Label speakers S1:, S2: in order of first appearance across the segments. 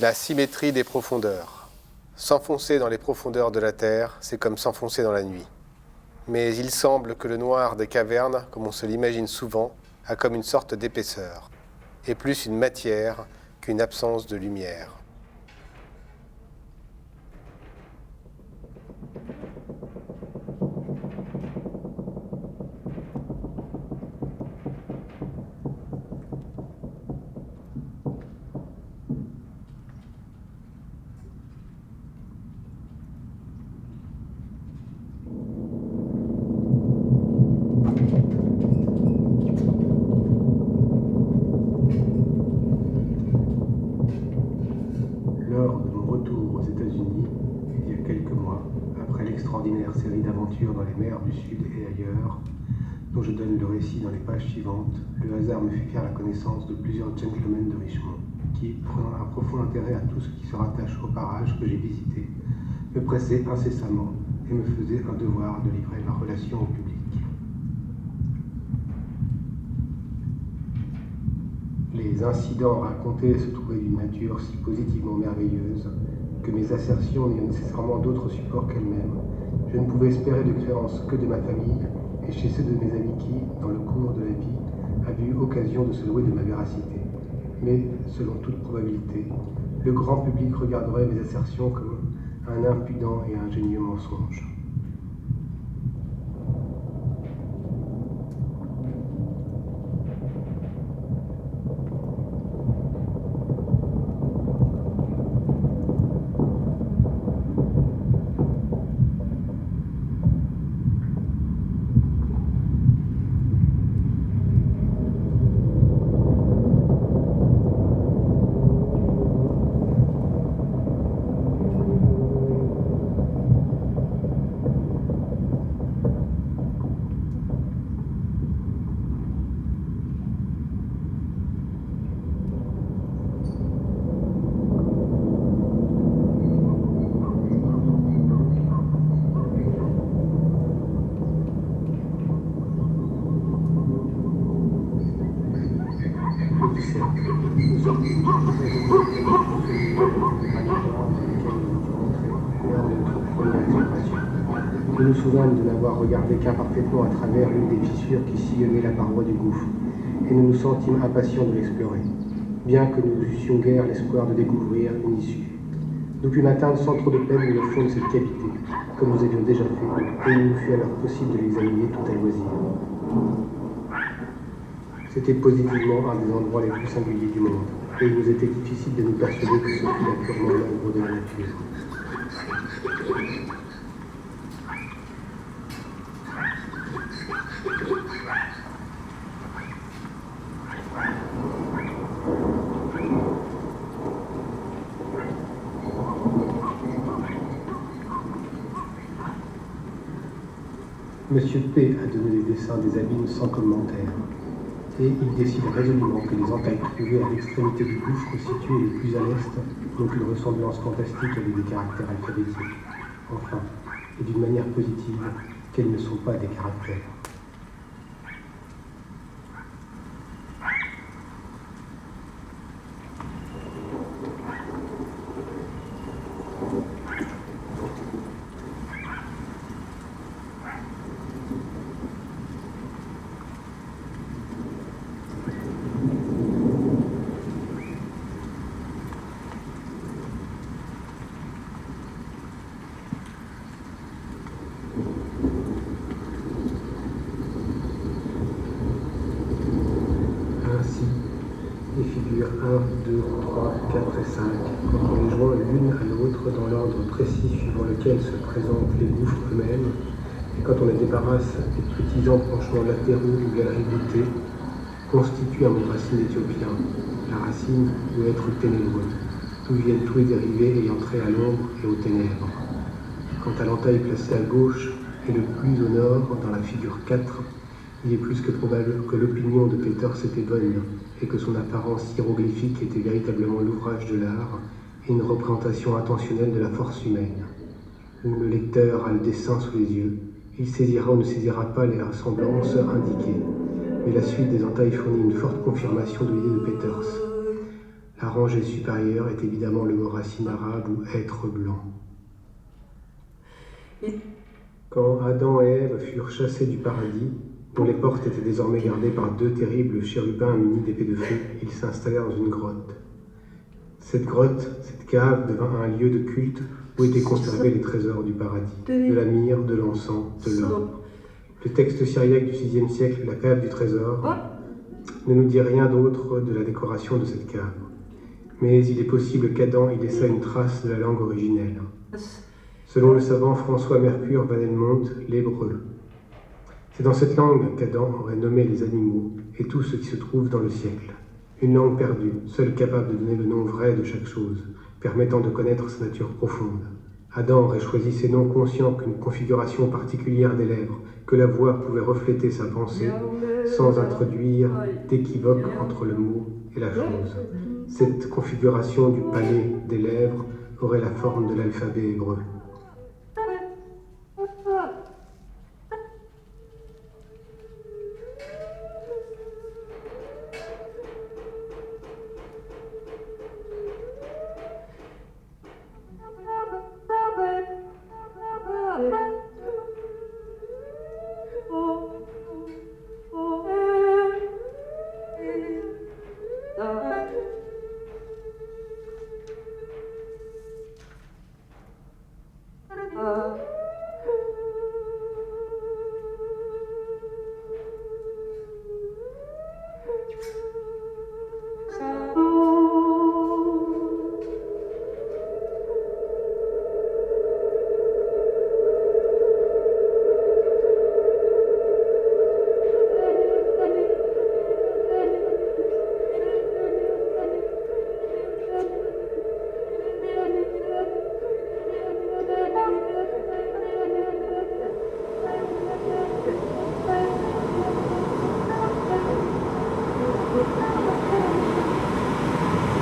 S1: La symétrie des profondeurs. S'enfoncer dans les profondeurs de la Terre, c'est comme s'enfoncer dans la nuit. Mais il semble que le noir des cavernes, comme on se l'imagine souvent, a comme une sorte d'épaisseur, et plus une matière qu'une absence de lumière.
S2: Lors de mon retour aux États-Unis, il y a quelques mois, après l'extraordinaire série d'aventures dans les mers du Sud et ailleurs, dont je donne le récit dans les pages suivantes, le hasard me fit faire la connaissance de plusieurs gentlemen de Richmond, qui, prenant un profond intérêt à tout ce qui se rattache aux parages que j'ai visités, me pressaient incessamment et me faisaient un devoir de livrer ma relation au public. Les incidents racontés se trouvaient d'une nature si positivement merveilleuse que mes assertions n'ayant nécessairement d'autre support qu'elles-mêmes, je ne pouvais espérer de créance que de ma famille et chez ceux de mes amis qui, dans le cours de la vie, avaient eu occasion de se louer de ma véracité. Mais, selon toute probabilité, le grand public regarderait mes assertions comme un impudent et ingénieux mensonge. Nous nous souvenons de n'avoir regardé qu'imparfaitement à travers l'une des fissures qui sillonnaient la paroi du gouffre, et nous nous sentîmes impatients de l'explorer, bien que nous eussions guère l'espoir de découvrir une issue. Nous pûmes atteindre sans trop de peine le fond de cette cavité, comme nous avions déjà fait, et il nous fut alors possible de l'examiner tout à loisir. C'était positivement un des endroits les plus singuliers du monde, et il nous était difficile de nous persuader que ce fût la purement l'œuvre de la nature. Monsieur P. a donné les dessins des abîmes sans commentaire, et il décide résolument que les entailles trouvées à l'extrémité du gouffre situé le plus à l'est n'ont qu'une ressemblance fantastique avec des caractères alphabétiques. Enfin, et d'une manière positive, qu'elles ne sont pas des caractères. Les figures 1, 2, 3, 4 et 5, quand on les joint l'une à l'autre dans l'ordre précis suivant lequel se présentent les gouffres eux-mêmes, et quand on les débarrasse des petits embranchements latéraux ou galeries voûtées, constituent un mot racine éthiopien. La racine doit être ténébreux, d'où viennent tous les dérivés ayant trait à l'ombre et aux ténèbres. Quant à l'entaille placée à gauche et le plus au nord, dans la figure 4, il est plus que probable que l'opinion de Peters était bonne et que son apparence hiéroglyphique était véritablement l'ouvrage de l'art et une représentation intentionnelle de la force humaine. Le lecteur a le dessin sous les yeux, il saisira ou ne saisira pas les ressemblances indiquées, mais la suite des entailles fournit une forte confirmation de l'idée de Peters. La rangée supérieure est évidemment le mot racine arabe ou être blanc. Quand Adam et Ève furent chassés du paradis, dont les portes étaient désormais gardées par deux terribles chérubins munis d'épées de feu, ils s'installèrent dans une grotte. Cette grotte, cette cave devint un lieu de culte où étaient conservés les trésors du paradis, de la myrrhe, de l'encens, de l'or. Le texte syriaque du VIe siècle, la cave du trésor, ne nous dit rien d'autre de la décoration de cette cave. Mais il est possible qu'Adam y laissa une trace de la langue originelle. Selon le savant François Mercure Van Helmont, l'hébreu. C'est dans cette langue qu'Adam aurait nommé les animaux et tout ce qui se trouve dans le siècle. Une langue perdue, seule capable de donner le nom vrai de chaque chose, permettant de connaître sa nature profonde. Adam aurait choisi ces noms conscients qu'une configuration particulière des lèvres, que la voix pouvait refléter sa pensée, sans introduire d'équivoque entre le mot et la chose. Cette configuration du palais des lèvres aurait la forme de l'alphabet hébreu.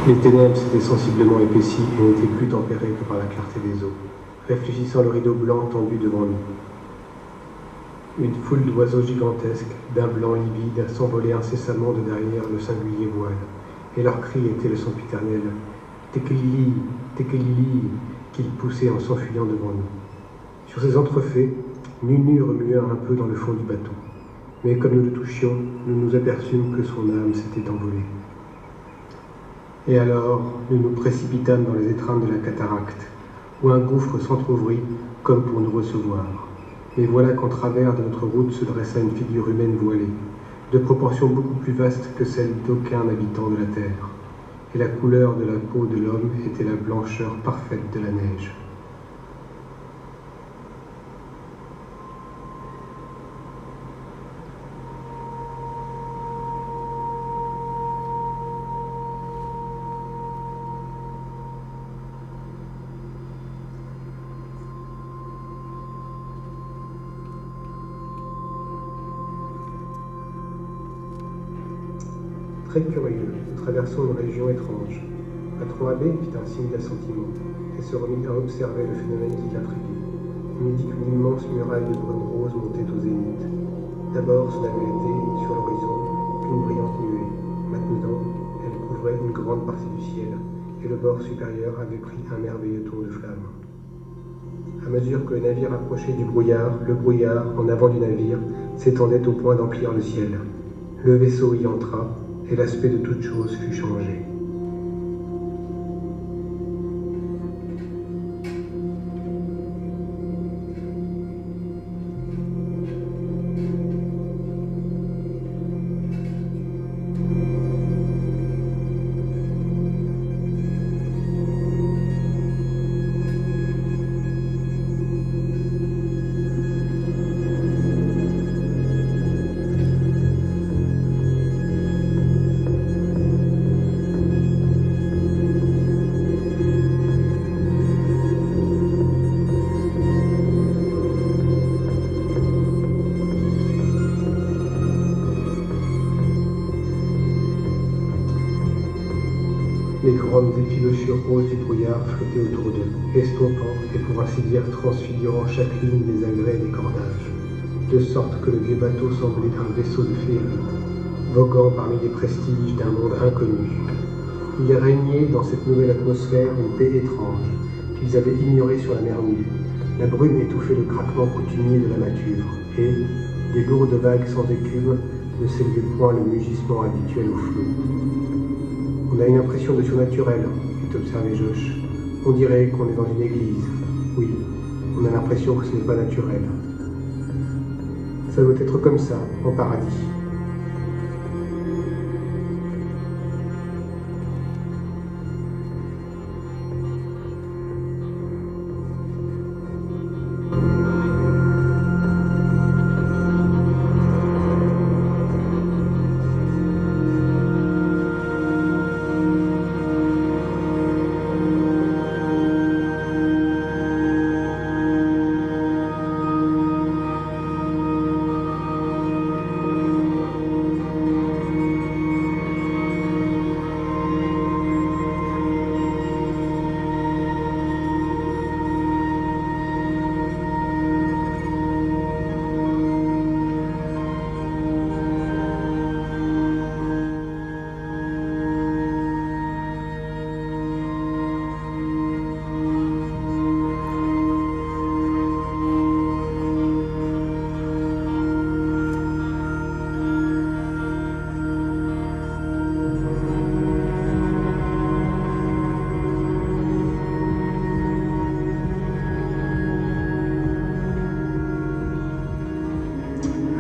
S2: Les ténèbres s'étaient sensiblement épaissies et n'étaient plus tempérées que par la clarté des eaux, réfléchissant le rideau blanc tendu devant nous. Une foule d'oiseaux gigantesques, d'un blanc livide, s'envolaient incessamment de derrière le singulier voile, et leur cri était le sempiternel « Tekelili, Tekelili » qu'ils poussaient en s'enfuyant devant nous. Sur ces entrefaits, Nunu remua un peu dans le fond du bateau, mais comme nous le touchions, nous nous aperçûmes que son âme s'était envolée. Et alors, nous nous précipitâmes dans les étreintes de la cataracte, où un gouffre s'entr'ouvrit comme pour nous recevoir. Mais voilà qu'en travers de notre route se dressa une figure humaine voilée, de proportions beaucoup plus vastes que celles d'aucun habitant de la terre. Et la couleur de la peau de l'homme était la blancheur parfaite de la neige. Très curieux, nous traversons une région étrange. Patron Abbé fit un signe d'assentiment et se remit à observer le phénomène qui l'intriguait. Il nous dit qu'une immense muraille de brume rose montait au zénith. D'abord, cela avait été, sur l'horizon, qu'une brillante nuée. Maintenant, elle couvrait une grande partie du ciel et le bord supérieur avait pris un merveilleux tour de flamme. À mesure que le navire approchait du brouillard, le brouillard, en avant du navire, s'étendait au point d'emplir le ciel. Le vaisseau y entra, et l'aspect de toute chose fut changé. Les grandes effilochures roses du brouillard flottaient autour d'eux, estompant et pour ainsi dire transfigurant chaque ligne des agrès et des cordages, de sorte que le vieux bateau semblait un vaisseau de féerie, voguant parmi les prestiges d'un monde inconnu. Il régnait dans cette nouvelle atmosphère une paix étrange qu'ils avaient ignorée sur la mer nue. La brume étouffait le craquement coutumier de la nature, et, des lourdes vagues sans écume, ne s'élevait point le mugissement habituel au flot. On a une impression de surnaturel, fit observer Josh. On dirait qu'on est dans une église. Oui, on a l'impression que ce n'est pas naturel. Ça doit être comme ça, en paradis.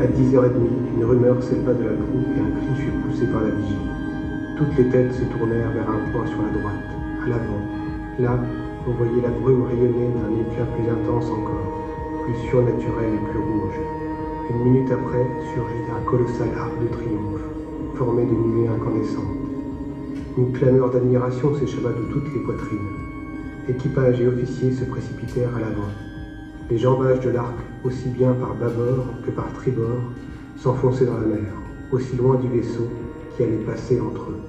S2: À 10h30, une rumeur s'éleva de la proue et un cri fut poussé par la vigie. Toutes les têtes se tournèrent vers un point sur la droite, à l'avant. Là, on voyait la brume rayonner d'un éclat plus intense encore, plus surnaturel et plus rouge. Une minute après, surgit un colossal arc de triomphe, formé de nuées incandescentes. Une clameur d'admiration s'échappa de toutes les poitrines. Équipage et officiers se précipitèrent à l'avant. Les jambages de l'arc, aussi bien par bâbord que par tribord, s'enfonçaient dans la mer, aussi loin du vaisseau qui allait passer entre eux.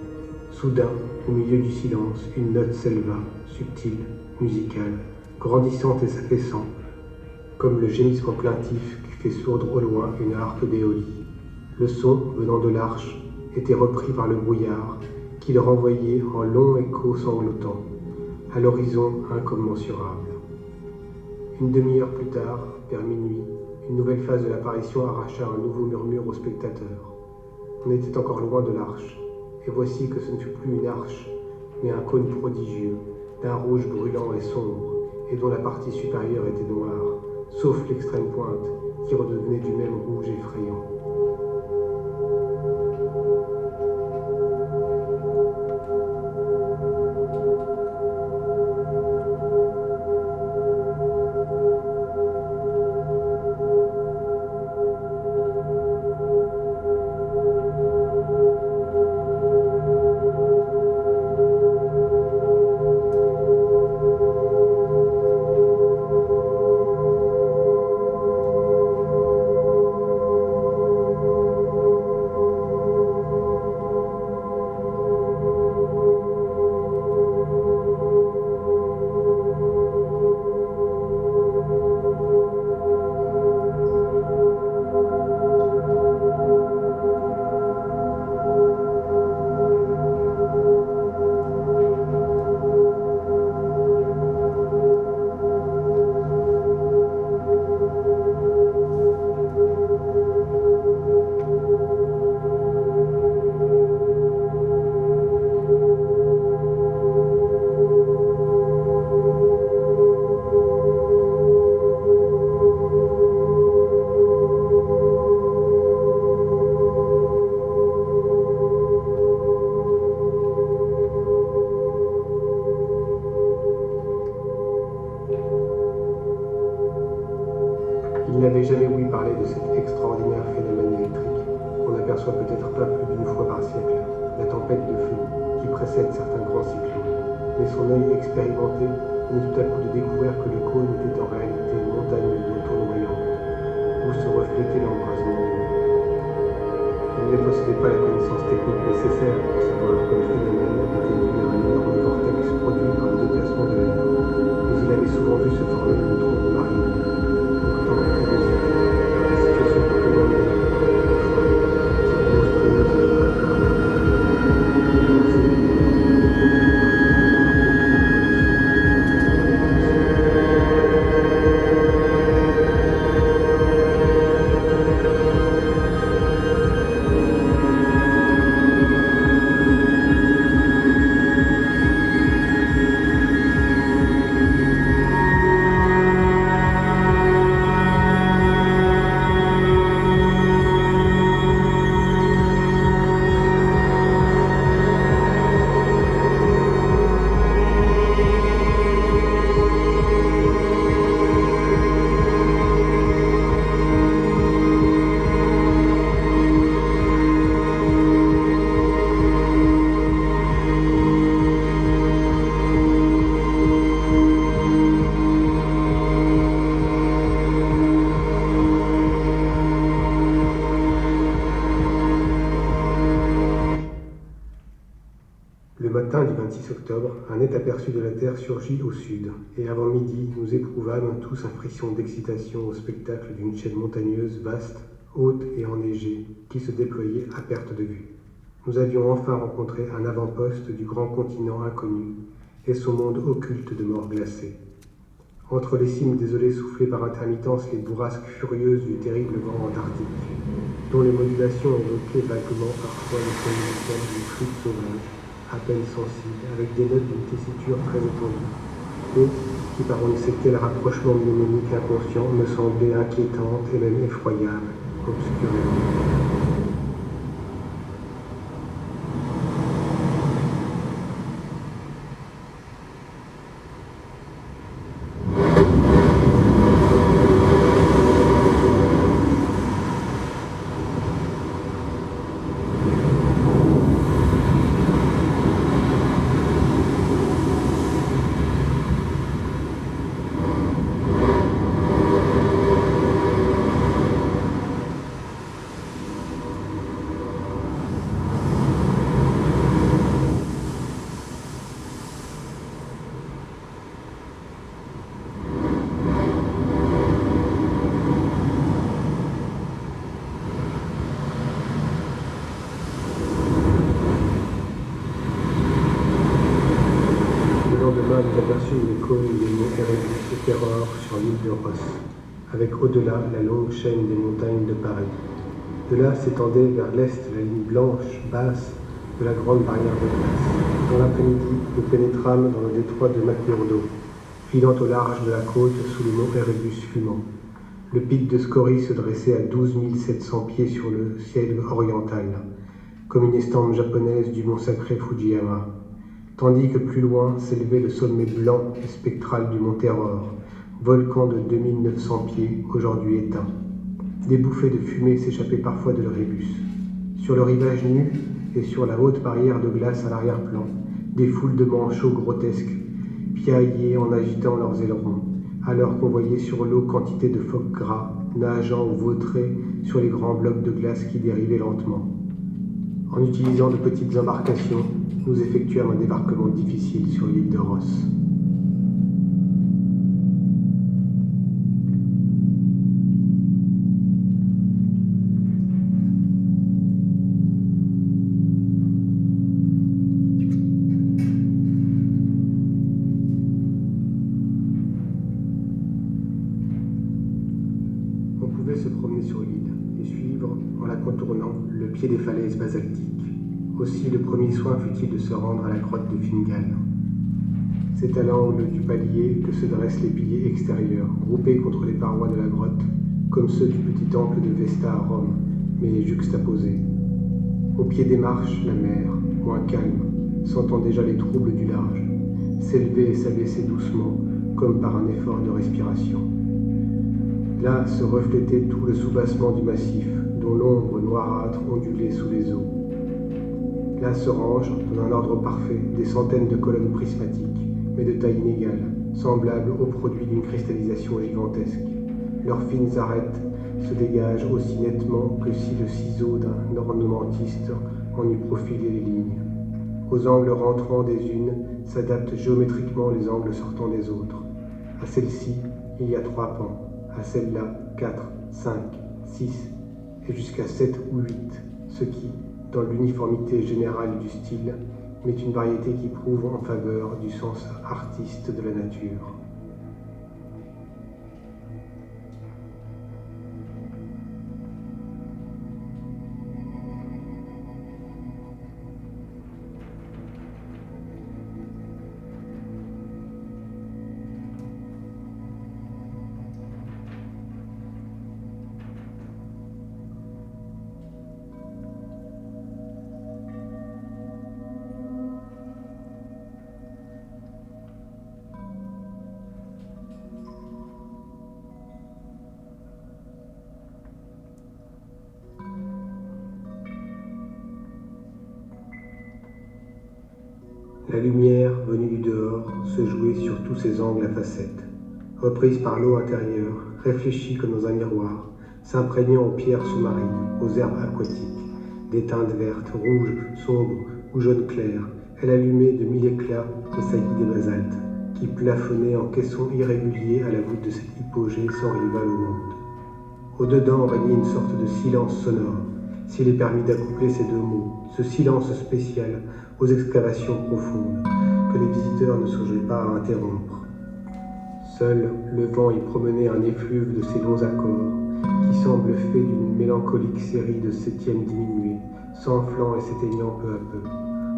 S2: Soudain, au milieu du silence, une note s'éleva, subtile, musicale, grandissante et s'affaissant, comme le gémissement plaintif qui fait sourdre au loin une harpe d'éolie. Le son, venant de l'arche, était repris par le brouillard, qui le renvoyait en long écho sanglotant, à l'horizon incommensurable. Une demi-heure plus tard, vers minuit, une nouvelle phase de l'apparition arracha un nouveau murmure aux spectateurs. On était encore loin de l'arche, et voici que ce ne fut plus une arche, mais un cône prodigieux, d'un rouge brûlant et sombre, et dont la partie supérieure était noire, sauf l'extrême pointe, qui redevenait du même rouge effrayant. Il n'avait jamais ouï parler de cet extraordinaire phénomène électrique, qu'on n'aperçoit peut-être pas plus d'une fois par siècle, la tempête de feu, qui précède certains grands cyclones. Mais son œil expérimenté venait tout à coup de découvrir que le cône était en réalité une montagne d'eau tournoyante, où se reflétait l'embrasement du monde. Il ne possédait pas la connaissance technique nécessaire pour savoir que le phénomène était dû à un énorme vortex produit par le déplacement de l'air, mais il avait souvent vu se former une trompe marine. 6 octobre, un net aperçu de la Terre surgit au sud, et avant midi, nous éprouvâmes tous un frisson d'excitation au spectacle d'une chaîne montagneuse vaste, haute et enneigée, qui se déployait à perte de vue. Nous avions enfin rencontré un avant-poste du grand continent inconnu, et son monde occulte de morts glacées. Entre les cimes désolées soufflées par intermittence les bourrasques furieuses du terrible vent antarctique, dont les modulations évoquaient vaguement parfois le son initial d'une flûte sauvage, à peine sensible, avec des notes d'une tessiture très étendue, et qui, par on ne sait quel rapprochement mnémonique inconscient, me semblait inquiétante et même effroyable, obscurément. Nous aperçûmes les cônes des monts Erebus et Terror sur l'île de Ross, avec au-delà la longue chaîne des montagnes de Paris. De là s'étendait vers l'est la ligne blanche, basse, de la grande barrière de glace. Dans l'après-midi, nous pénétrâmes dans le détroit de McMurdo, filant au large de la côte sous le mont Erebus fumant. Le pic de Scorie se dressait à 12 700 pieds sur le ciel oriental, comme une estampe japonaise du mont sacré Fujiyama, tandis que plus loin s'élevait le sommet blanc et spectral du mont Terror, volcan de 2900 pieds, aujourd'hui éteint. Des bouffées de fumée s'échappaient parfois de l'Erebus. Sur le rivage nu et sur la haute barrière de glace à l'arrière-plan, des foules de manchots grotesques piaillaient en agitant leurs ailerons, alors qu'on voyait sur l'eau quantité de phoques gras, nageant ou vautrés sur les grands blocs de glace qui dérivaient lentement. En utilisant de petites embarcations, nous effectuâmes un débarquement difficile sur l'île de Ross. On pouvait se promener sur l'île et suivre, en la contournant, le pied des falaises basaltiques. Aussi le premier soin fut-il de se rendre à la grotte de Fingal. C'est à l'angle du palier que se dressent les piliers extérieurs, groupés contre les parois de la grotte, comme ceux du petit temple de Vesta à Rome, mais juxtaposés. Au pied des marches, la mer, moins calme, sentant déjà les troubles du large, s'élevait et s'abaissait doucement, comme par un effort de respiration. Là se reflétait tout le soubassement du massif, dont l'ombre noirâtre ondulait sous les eaux. Là se rangent, dans un ordre parfait, des centaines de colonnes prismatiques, mais de taille inégale, semblables aux produits d'une cristallisation gigantesque. Leurs fines arêtes se dégagent aussi nettement que si le ciseau d'un ornementiste en eût profilé les lignes. Aux angles rentrants des unes s'adaptent géométriquement les angles sortant des autres. À celle-ci, il y a 3 pans, à celle-là 4, 5, 6 et jusqu'à 7 ou 8, ce qui, dans l'uniformité générale du style, mais une variété qui prouve en faveur du sens artiste de la nature. La lumière, venue du dehors, se jouait sur tous ses angles à facettes, reprise par l'eau intérieure, réfléchie comme dans un miroir, s'imprégnant aux pierres sous-marines, aux herbes aquatiques, des teintes vertes, rouges, sombres ou jaunes claires. Elle allumait de mille éclats les saillies des basaltes, qui plafonnaient en caissons irréguliers à la voûte de cet hypogée sans rival au monde. Au-dedans régnait une sorte de silence sonore, s'il est permis d'accoupler ces deux mots, ce silence spécial aux excavations profondes, que les visiteurs ne songeaient pas à interrompre. Seul le vent y promenait un effluve de ces longs accords, qui semblent faits d'une mélancolique série de septièmes diminués, s'enflant et s'éteignant peu à peu.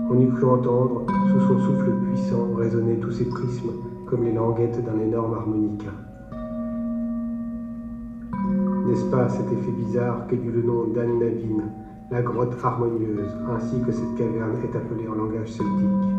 S2: On eût cru entendre, sous son souffle puissant, résonner tous ces prismes comme les languettes d'un énorme harmonica. N'est-ce pas cet effet bizarre que dut le nom d'Annavin, la grotte harmonieuse, ainsi que cette caverne est appelée en langage celtique.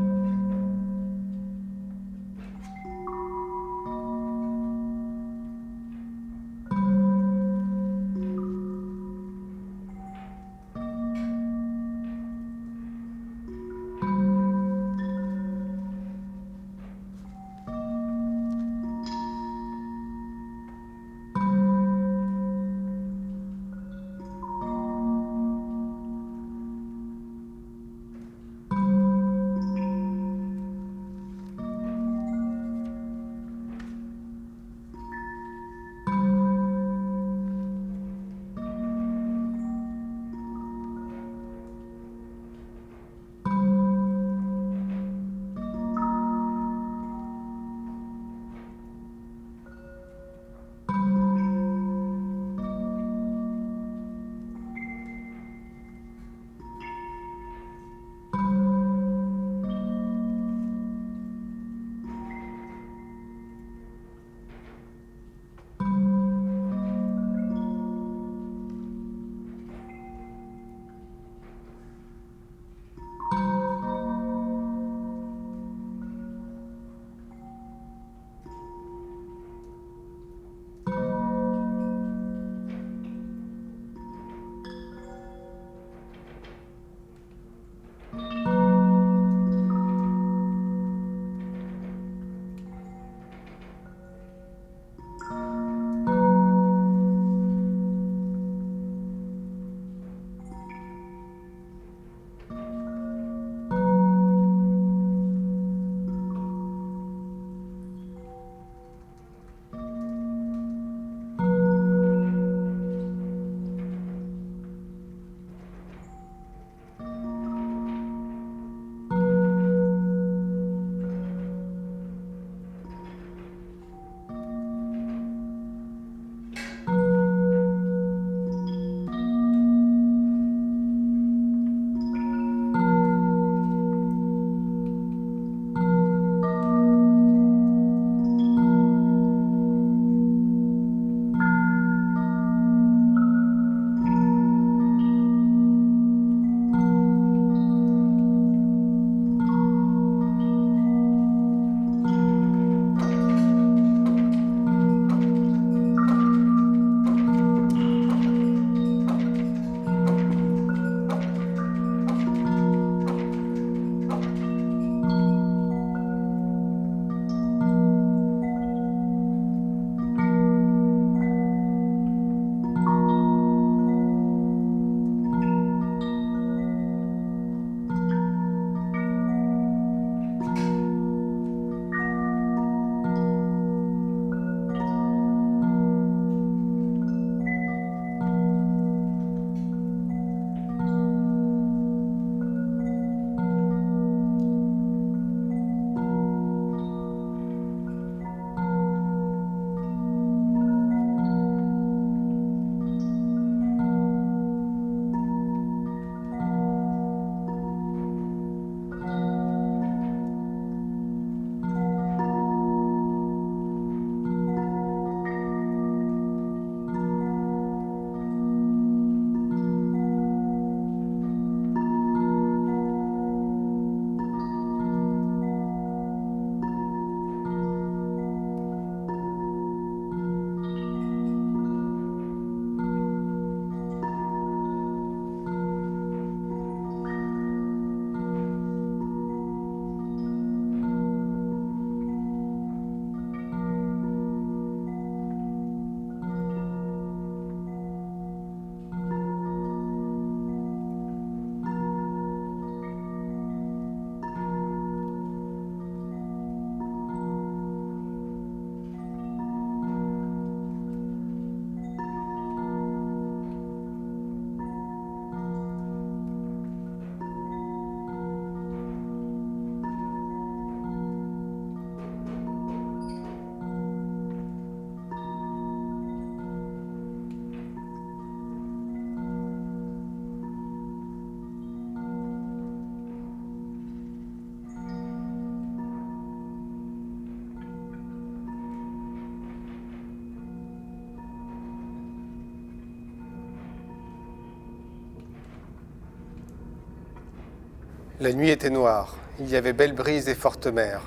S1: La nuit était noire, il y avait belle brise et forte mer.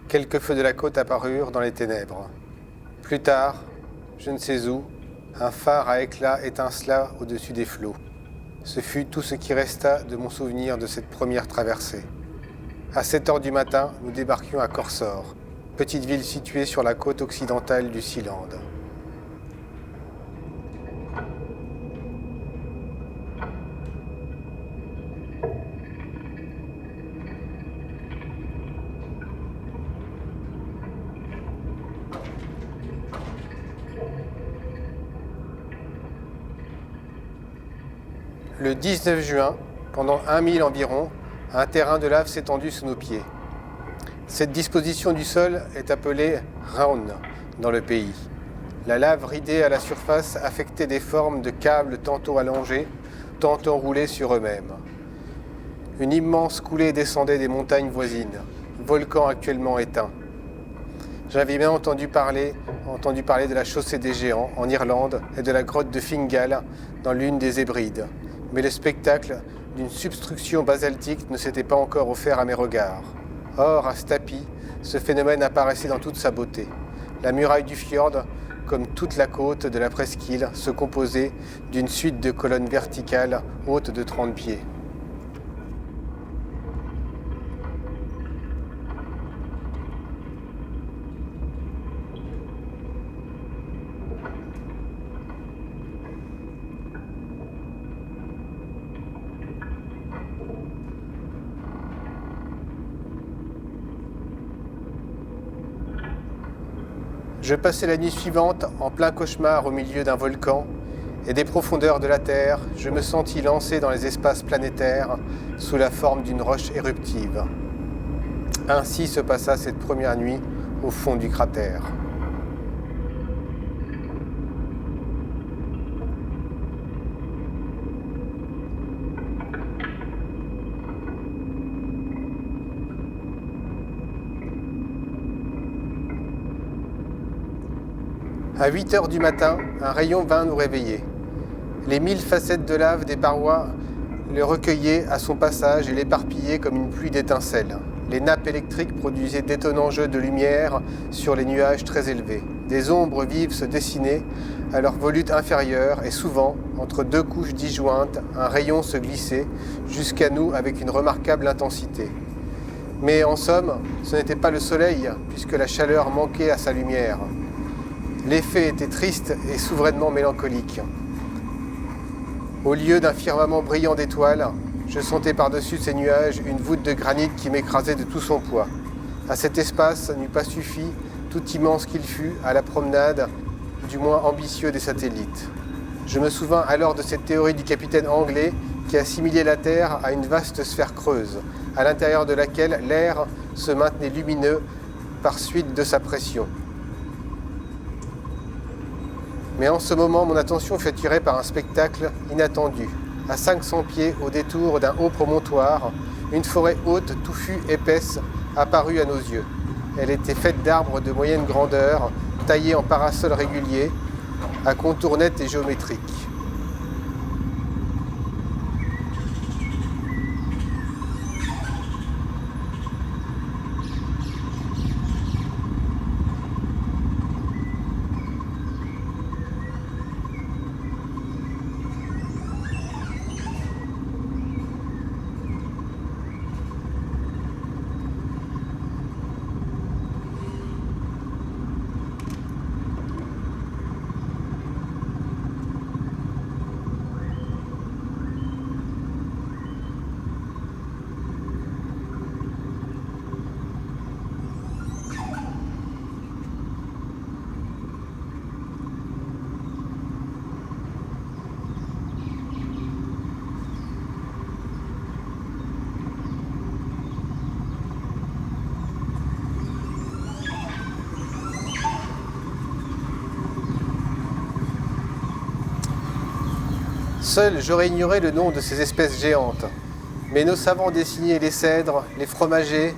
S1: Quelques feux de la côte apparurent dans les ténèbres. Plus tard, je ne sais où, un phare à éclat étincela au-dessus des flots. Ce fut tout ce qui resta de mon souvenir de cette première traversée. À 7 heures du matin, nous débarquions à Korsor, petite ville située sur la côte occidentale du Sealand. Le 19 juin, pendant 1 mille environ, un terrain de lave s'étendit sous nos pieds. Cette disposition du sol est appelée Raun dans le pays. La lave ridée à la surface affectait des formes de câbles tantôt allongés, tantôt roulés sur eux-mêmes. Une immense coulée descendait des montagnes voisines, volcan actuellement éteint. J'avais bien entendu parler de la chaussée des géants en Irlande et de la grotte de Fingal dans l'une des Hébrides. Mais le spectacle d'une substruction basaltique ne s'était pas encore offert à mes regards. Or, à Stapi, ce phénomène apparaissait dans toute sa beauté. La muraille du fjord, comme toute la côte de la presqu'île, se composait d'une suite de colonnes verticales hautes de 30 pieds. Je passai la nuit suivante en plein cauchemar au milieu d'un volcan, et des profondeurs de la Terre, je me sentis lancé dans les espaces planétaires sous la forme d'une roche éruptive. Ainsi se passa cette première nuit au fond du cratère. À 8 heures du matin, un rayon vint nous réveiller. Les 1000 facettes de lave des parois le recueillaient à son passage et l'éparpillaient comme une pluie d'étincelles. Les nappes électriques produisaient d'étonnants jeux de lumière sur les nuages très élevés. Des ombres vives se dessinaient à leur volute inférieure et souvent, entre deux couches disjointes, un rayon se glissait jusqu'à nous avec une remarquable intensité. Mais en somme, ce n'était pas le soleil, puisque la chaleur manquait à sa lumière. L'effet était triste et souverainement mélancolique. Au lieu d'un firmament brillant d'étoiles, je sentais par-dessus ces nuages une voûte de granit qui m'écrasait de tout son poids. À cet espace n'eût pas suffi, tout immense qu'il fût, à la promenade du moins ambitieux des satellites. Je me souvins alors de cette théorie du capitaine anglais qui assimilait la Terre à une vaste sphère creuse, à l'intérieur de laquelle l'air se maintenait lumineux par suite de sa pression. Mais en ce moment, mon attention fut attirée par un spectacle inattendu. À 500 pieds, au détour d'un haut promontoire, une forêt haute, touffue, épaisse, apparut à nos yeux. Elle était faite d'arbres de moyenne grandeur, taillés en parasols réguliers, à contours nets et géométriques. Seul, j'aurais ignoré le nom de ces espèces géantes. Mais nos savants dessinaient les cèdres, les fromagers,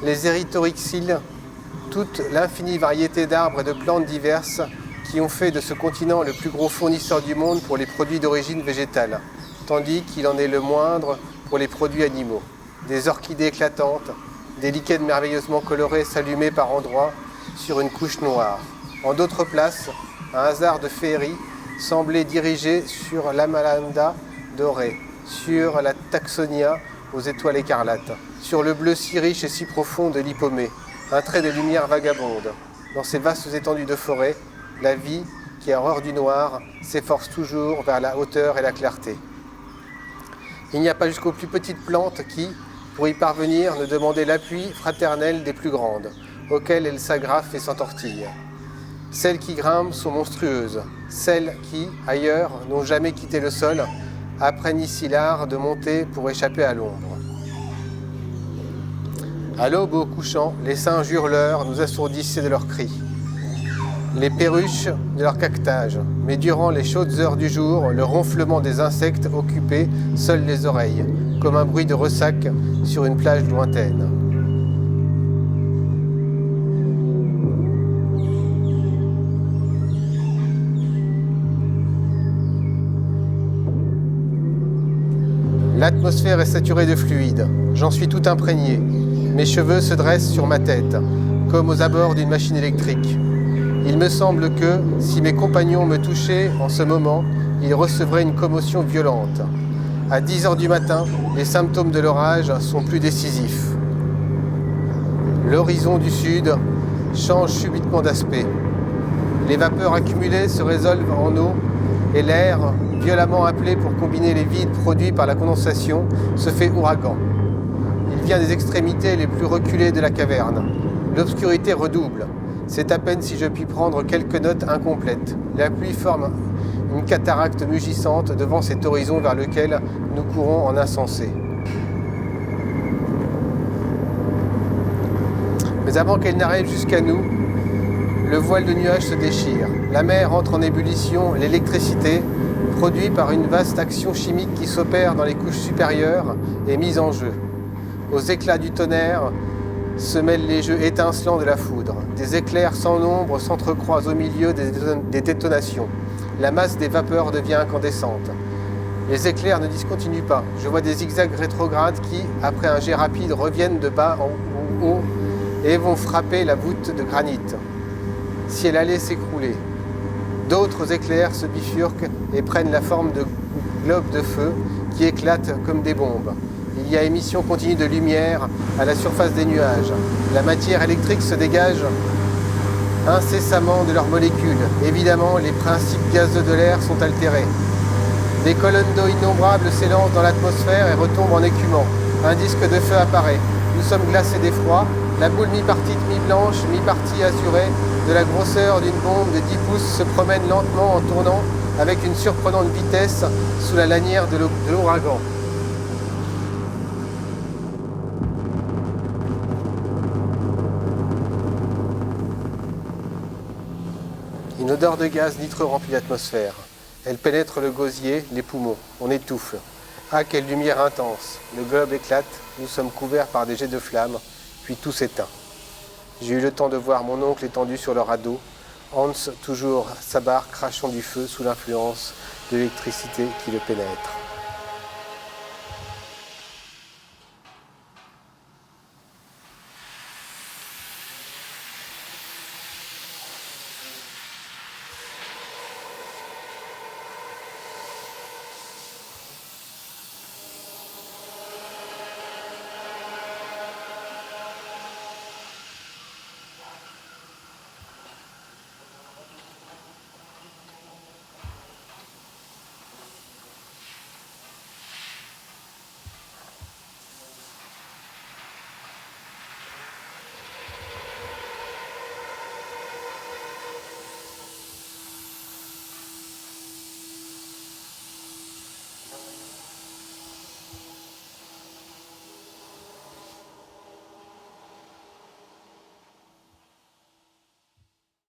S1: les érythrixyles, toute l'infinie variété d'arbres et de plantes diverses qui ont fait de ce continent le plus gros fournisseur du monde pour les produits d'origine végétale, tandis qu'il en est le moindre pour les produits animaux. des orchidées éclatantes, des lichens merveilleusement colorés s'allumer par endroits sur une couche noire. En d'autres places, un hasard de féerie semblait dirigé sur l'amalanda dorée, sur la taxonia aux étoiles écarlates, sur le bleu si riche et si profond de l'hypomée, un trait de lumière vagabonde. Dans ces vastes étendues de forêt, la vie, qui a horreur du noir, s'efforce toujours vers la hauteur et la clarté. Il n'y a pas jusqu'aux plus petites plantes qui, pour y parvenir, ne demandaient l'appui fraternel des plus grandes, auxquelles elles s'agrafent et s'entortillent. Celles qui grimpent sont monstrueuses, celles qui, ailleurs, n'ont jamais quitté le sol, apprennent ici l'art de monter pour échapper à l'ombre. À l'aube au couchant, les singes hurleurs nous assourdissaient de leurs cris, les perruches de leur caquetage, mais durant les chaudes heures du jour, le ronflement des insectes occupait seules les oreilles, comme un bruit de ressac sur une plage lointaine. L'atmosphère est saturée de fluide, j'en suis tout imprégné. Mes cheveux se dressent sur ma tête, comme aux abords d'une machine électrique. Il me semble que, si mes compagnons me touchaient en ce moment, ils recevraient une commotion violente. À 10 heures du matin, les symptômes de l'orage sont plus décisifs. L'horizon du sud change subitement d'aspect. Les vapeurs accumulées se résolvent en eau et l'air, violemment appelé pour combiner les vides produits par la condensation, se fait ouragan. Il vient des extrémités les plus reculées de la caverne. L'obscurité redouble. C'est à peine si je puis prendre quelques notes incomplètes. La pluie forme une cataracte mugissante devant cet horizon vers lequel nous courons en insensé. Mais avant qu'elle n'arrive jusqu'à nous, le voile de nuages se déchire. La mer entre en ébullition, l'électricité, produite par une vaste action chimique qui s'opère dans les couches supérieures, est mise en jeu. Aux éclats du tonnerre se mêlent les jeux étincelants de la foudre. Des éclairs sans nombre s'entrecroisent au milieu des détonations. La masse des vapeurs devient incandescente. Les éclairs ne discontinuent pas. Je vois des zigzags rétrogrades qui, après un jet rapide, reviennent de bas en haut et vont frapper la voûte de granit, si elle allait s'écrouler. D'autres éclairs se bifurquent et prennent la forme de globes de feu qui éclatent comme des bombes. Il y a émission continue de lumière à la surface des nuages. La matière électrique se dégage incessamment de leurs molécules. Évidemment, les principes gazeux de l'air sont altérés. Des colonnes d'eau innombrables s'élancent dans l'atmosphère et retombent en écumant. Un disque de feu apparaît. Nous sommes glacés d'effroi. La boule mi-partie mi-blanche, mi-partie azurée, de la grosseur d'une bombe de 10 pouces se promène lentement en tournant avec une surprenante vitesse sous la lanière de l'ouragan. Une odeur de gaz nitreux remplit l'atmosphère. Elle pénètre le gosier, les poumons. On étouffe. Ah, quelle lumière intense. Le globe éclate. Nous sommes couverts par des jets de flammes, puis tout s'éteint. J'ai eu le temps de voir mon oncle étendu sur le radeau, Hans toujours à sa barre crachant du feu sous l'influence de l'électricité qui le pénètre.